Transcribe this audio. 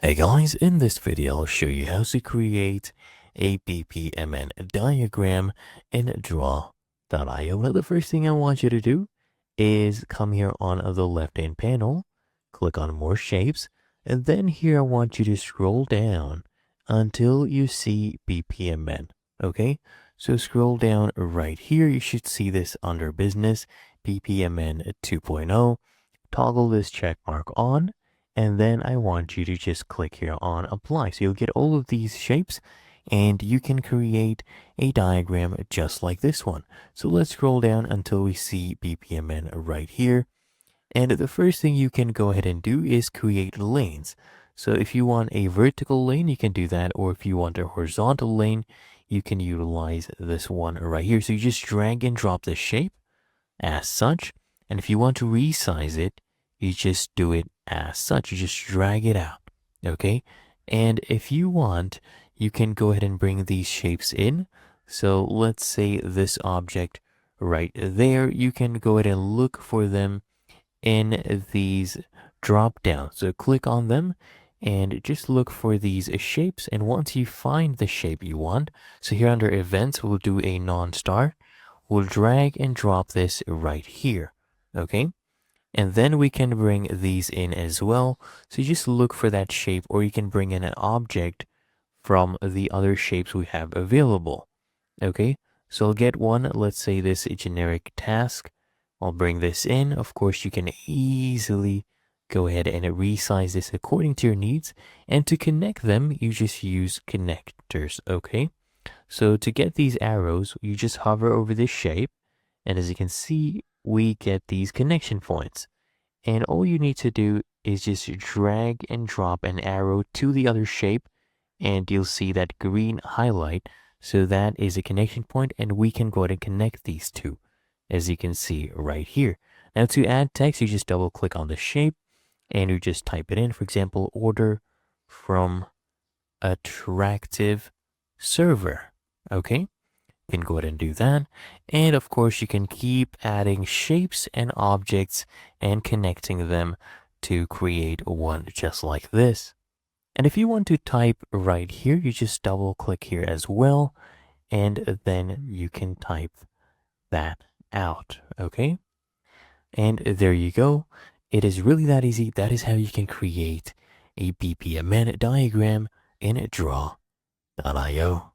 Hey guys, in this video I'll show you how to create a BPMN diagram in draw.io. Well, the first thing I want you to do is come here on the left hand panel, click on more shapes, and then here I want you to scroll down until you see BPMN. Okay, so scroll down right here. You should see this under business BPMN 2.0. Toggle this check mark on, and then I want you to just click here on apply. So you'll get all of these shapes and you can create a diagram just like this one. So let's scroll down until we see BPMN right here. And the first thing you can go ahead and do is create lanes. So if you want a vertical lane, you can do that. Or if you want a horizontal lane, you can utilize this one right here. So you just drag and drop the shape as such. And if you want to resize it, you just do it as such. You just drag it out. Okay. And if you want, you can go ahead and bring these shapes in. So let's say this object right there, you can go ahead and look for them in these drop downs. So click on them and just look for these shapes. And once you find the shape you want, so here under events, we'll do a non-star. We'll drag and drop this right here. Okay. And then we can bring these in as well. So you just look for that shape, or you can bring in an object from the other shapes we have available. Okay, so I'll get one. Let's say this generic task. I'll bring this in. Of course, you can easily go ahead and resize this according to your needs. And to connect them, you just use connectors. Okay, so to get these arrows, you just hover over this shape. And as you can see, we get these connection points. And all you need to do is just drag and drop an arrow to the other shape, and you'll see that green highlight. So that is a connection point, and we can go ahead and connect these two, as you can see right here. Now to add text, you just double click on the shape and you just type it in. For example, order from attractive server. Okay. You can go ahead and do that. And of course, you can keep adding shapes and objects and connecting them to create one just like this. And if you want to type right here, you just double click here as well. And then you can type that out. Okay. And there you go. It is really that easy. That is how you can create a BPMN diagram in draw.io.